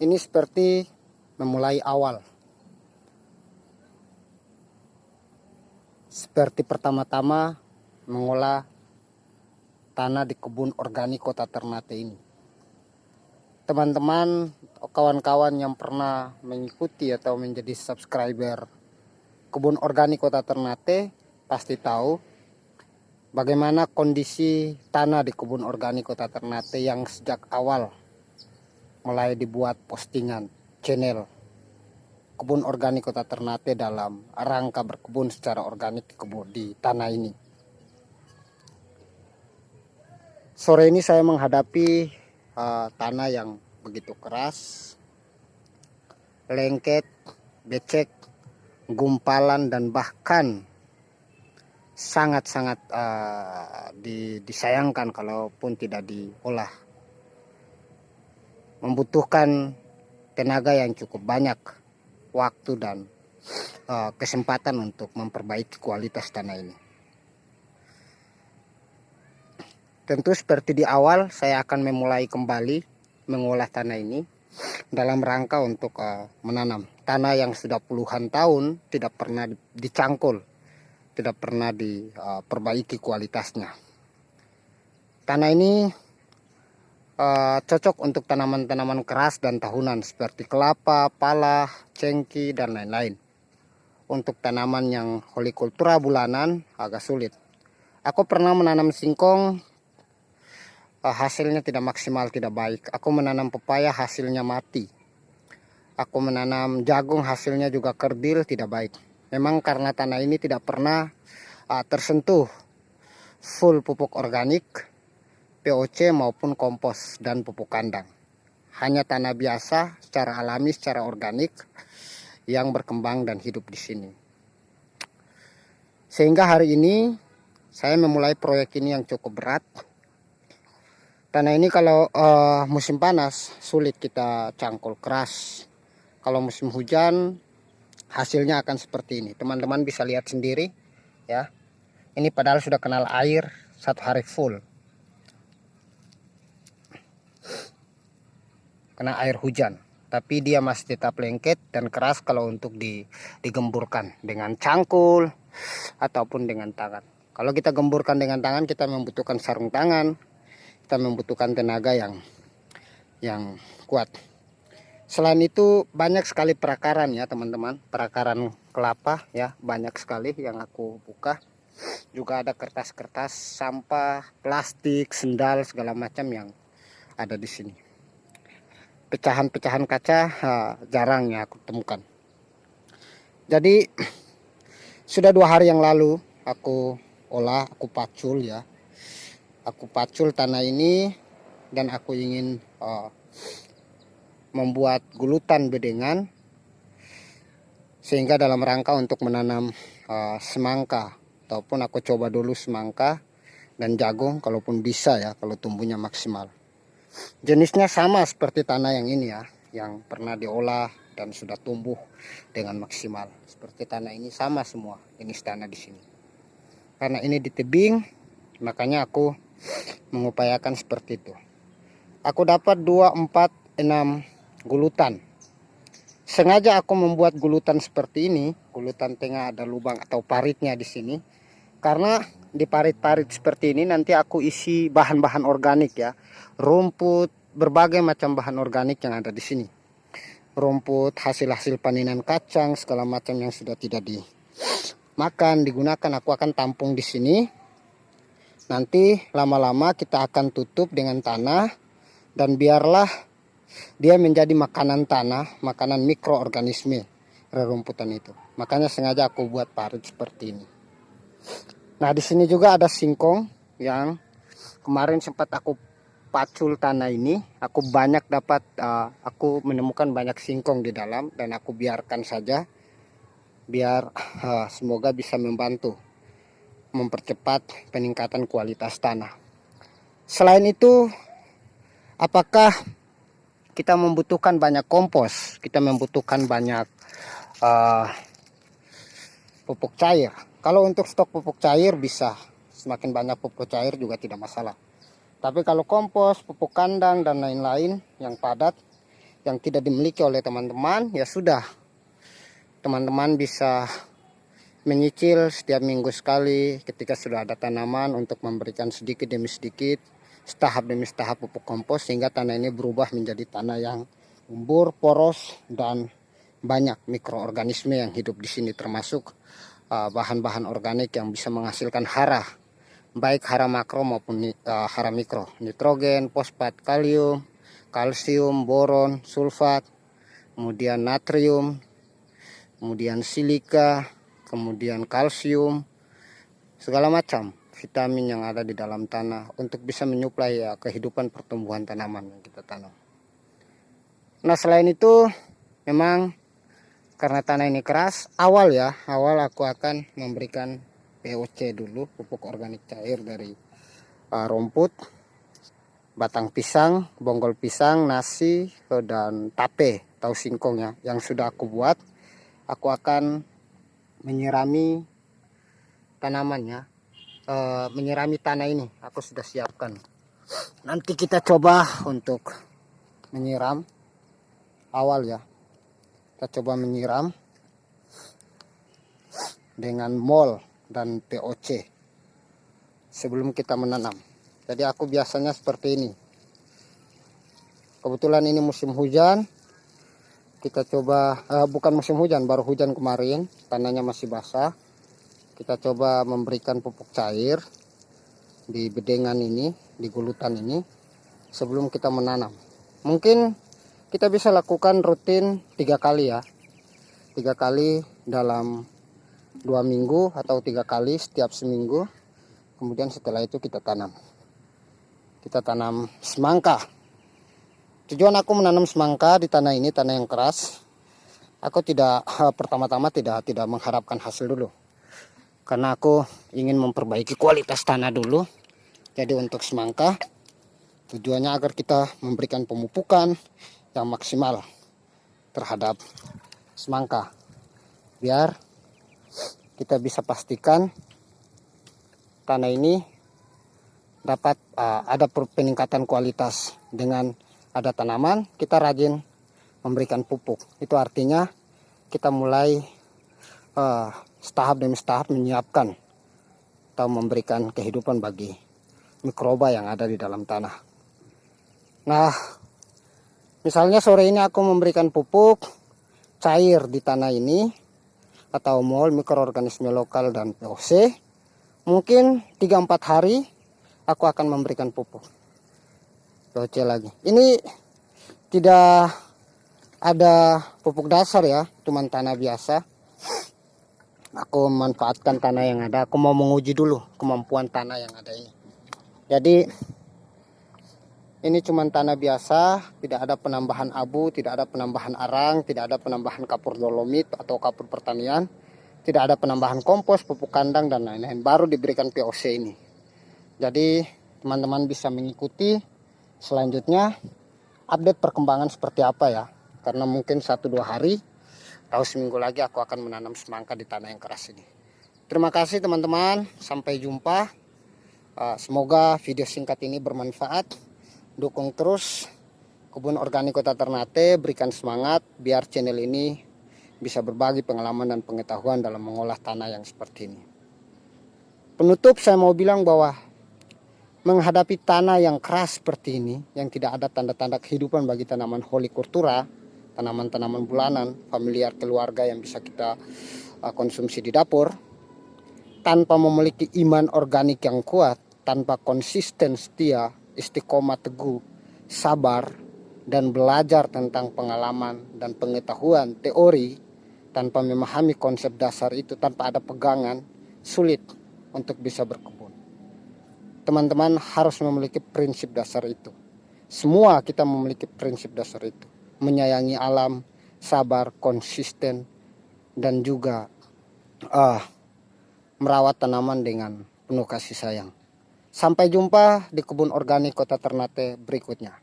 Ini seperti memulai awal. Seperti pertama-tama mengolah tanah di kebun organik Kota Ternate ini. Teman-teman, kawan-kawan yang pernah mengikuti atau menjadi subscriber kebun organik Kota Ternate pasti tahu bagaimana kondisi tanah di kebun organik Kota Ternate yang sejak awal mulai dibuat postingan channel kebun organik Kota Ternate dalam rangka berkebun secara organik di tanah ini. Sore ini saya menghadapi tanah yang begitu keras, lengket, becek, gumpalan, dan bahkan sangat-sangat disayangkan kalaupun tidak diolah. Membutuhkan tenaga yang cukup banyak, waktu dan kesempatan untuk memperbaiki kualitas tanah ini. Tentu seperti di awal, saya akan memulai kembali mengolah tanah ini dalam rangka untuk menanam. Tanah yang sudah puluhan tahun tidak pernah dicangkul, tidak pernah diperbaiki kualitasnya. Tanah ini cocok untuk tanaman-tanaman keras dan tahunan seperti kelapa, pala, cengkeh, dan lain-lain. Untuk tanaman yang hortikultura bulanan agak sulit. Aku pernah menanam singkong, hasilnya tidak maksimal, tidak baik. Aku menanam pepaya, hasilnya mati. Aku menanam jagung, hasilnya juga kerdil, tidak baik. Memang karena tanah ini tidak pernah tersentuh full pupuk organik, POC maupun kompos dan pupuk kandang. Hanya tanah biasa secara alami, secara organik yang berkembang dan hidup di sini. Sehingga hari ini saya memulai proyek ini yang cukup berat. Tanah ini kalau musim panas sulit kita cangkul keras. Kalau musim hujan hasilnya akan seperti ini. Teman-teman bisa lihat sendiri ya. Ini padahal sudah kenal air 1 hari full. Kena air hujan, tapi dia masih tetap lengket dan keras kalau untuk digemburkan dengan cangkul ataupun dengan tangan. Kalau kita gemburkan dengan tangan, kita membutuhkan sarung tangan, kita membutuhkan tenaga yang kuat. Selain itu banyak sekali perakaran ya teman-teman, perakaran kelapa ya, banyak sekali yang aku buka. Juga ada kertas-kertas, sampah, plastik, sendal, segala macam yang ada di sini. Pecahan-pecahan kaca jarang ya aku temukan. Jadi sudah 2 hari yang lalu aku olah, aku pacul ya. Aku pacul tanah ini dan aku ingin membuat gulutan bedengan sehingga dalam rangka untuk menanam semangka, ataupun aku coba dulu semangka dan jagung kalaupun bisa ya, kalau tumbuhnya maksimal. Jenisnya sama seperti tanah yang ini ya, yang pernah diolah dan sudah tumbuh dengan maksimal. Seperti tanah ini sama semua jenis tanah di sini. Karena ini di tebing, makanya aku mengupayakan seperti itu. Aku dapat 2, 4, 6 gulutan. Sengaja aku membuat gulutan seperti ini, gulutan tengah ada lubang atau paritnya di sini. Karena di parit-parit seperti ini nanti aku isi bahan-bahan organik ya. Rumput, berbagai macam bahan organik yang ada di sini. Rumput, hasil-hasil panenan kacang, segala macam yang sudah tidak dimakan, digunakan, aku akan tampung di sini. Nanti lama-lama kita akan tutup dengan tanah dan biarlah dia menjadi makanan tanah, makanan mikroorganisme rerumputan itu. Makanya sengaja aku buat parit seperti ini. Nah, di sini juga ada singkong yang kemarin sempat aku pacul tanah ini. Aku banyak dapat, aku menemukan banyak singkong di dalam dan aku biarkan saja. Biar semoga bisa membantu mempercepat peningkatan kualitas tanah. Selain itu, apakah kita membutuhkan banyak kompos, kita membutuhkan banyak pupuk cair. Kalau untuk stok pupuk cair bisa, semakin banyak pupuk cair juga tidak masalah. Tapi kalau kompos, pupuk kandang dan lain-lain yang padat, yang tidak dimiliki oleh teman-teman, ya sudah, teman-teman bisa menyicil setiap minggu sekali ketika sudah ada tanaman untuk memberikan sedikit demi sedikit, setahap demi setahap pupuk kompos, sehingga tanah ini berubah menjadi tanah yang gembur, poros, dan banyak mikroorganisme yang hidup di sini, termasuk bahan-bahan organik yang bisa menghasilkan hara, baik hara makro maupun hara mikro, nitrogen, fosfat, kalium, kalsium, boron, sulfat, kemudian natrium, kemudian silika, kemudian kalsium, segala macam vitamin yang ada di dalam tanah untuk bisa menyuplai kehidupan pertumbuhan tanaman yang kita tanam. Nah, selain itu memang karena tanah ini keras, awal aku akan memberikan POC dulu, pupuk organik cair dari rumput, batang pisang, bonggol pisang, nasi, dan tape atau singkong ya, yang sudah aku buat. Aku akan menyirami tanamannya, menyirami tanah ini. Aku sudah siapkan. Nanti kita coba untuk menyiram awal ya. Kita coba menyiram dengan mol dan POC sebelum kita menanam. Jadi aku biasanya seperti ini. Kebetulan ini musim hujan. Kita coba, bukan musim hujan, baru hujan kemarin, tanahnya masih basah. Kita coba memberikan pupuk cair di bedengan ini, di gulutan ini, sebelum kita menanam. Mungkin kita bisa lakukan rutin 3 kali ya. 3 kali dalam 2 minggu atau 3 kali setiap seminggu. Kemudian setelah itu kita tanam. Kita tanam semangka. Tujuan aku menanam semangka di tanah ini, tanah yang keras. Aku tidak pertama-tama tidak mengharapkan hasil dulu. Karena aku ingin memperbaiki kualitas tanah dulu. Jadi untuk semangka tujuannya agar kita memberikan pemupukan yang maksimal terhadap semangka, biar kita bisa pastikan tanah ini dapat ada peningkatan kualitas. Dengan ada tanaman, kita rajin memberikan pupuk. Itu artinya kita mulai setahap demi setahap menyiapkan atau memberikan kehidupan bagi mikroba yang ada di dalam tanah. Nah, misalnya sore ini aku memberikan pupuk cair di tanah ini atau mol, mikroorganisme lokal, dan POC. Mungkin 3-4 hari aku akan memberikan pupuk POC lagi. Ini tidak ada pupuk dasar ya, cuman tanah biasa. Aku memanfaatkan tanah yang ada. Aku mau menguji dulu kemampuan tanah yang ada ini. Jadi ini cuma tanah biasa, tidak ada penambahan abu, tidak ada penambahan arang, tidak ada penambahan kapur dolomit atau kapur pertanian, tidak ada penambahan kompos, pupuk kandang, dan lain-lain. Baru diberikan POC ini. Jadi teman-teman bisa mengikuti selanjutnya update perkembangan seperti apa ya. Karena mungkin 1-2 hari atau seminggu lagi aku akan menanam semangka di tanah yang keras ini. Terima kasih teman-teman, sampai jumpa. Semoga video singkat ini bermanfaat. Dukung terus Kebun Organik Kota Ternate, berikan semangat biar channel ini bisa berbagi pengalaman dan pengetahuan dalam mengolah tanah yang seperti ini. Penutup, saya mau bilang bahwa menghadapi tanah yang keras seperti ini, yang tidak ada tanda-tanda kehidupan bagi tanaman hortikultura, tanaman-tanaman bulanan, familiar keluarga yang bisa kita konsumsi di dapur, tanpa memiliki iman organik yang kuat, tanpa konsisten setia, istiqomah teguh, sabar, dan belajar tentang pengalaman dan pengetahuan teori, tanpa memahami konsep dasar itu, tanpa ada pegangan, sulit untuk bisa berkebun. Teman-teman harus memiliki prinsip dasar itu. Semua kita memiliki prinsip dasar itu. Menyayangi alam, sabar, konsisten, dan juga merawat tanaman dengan penuh kasih sayang. Sampai jumpa di Kebun Organik Kota Ternate berikutnya.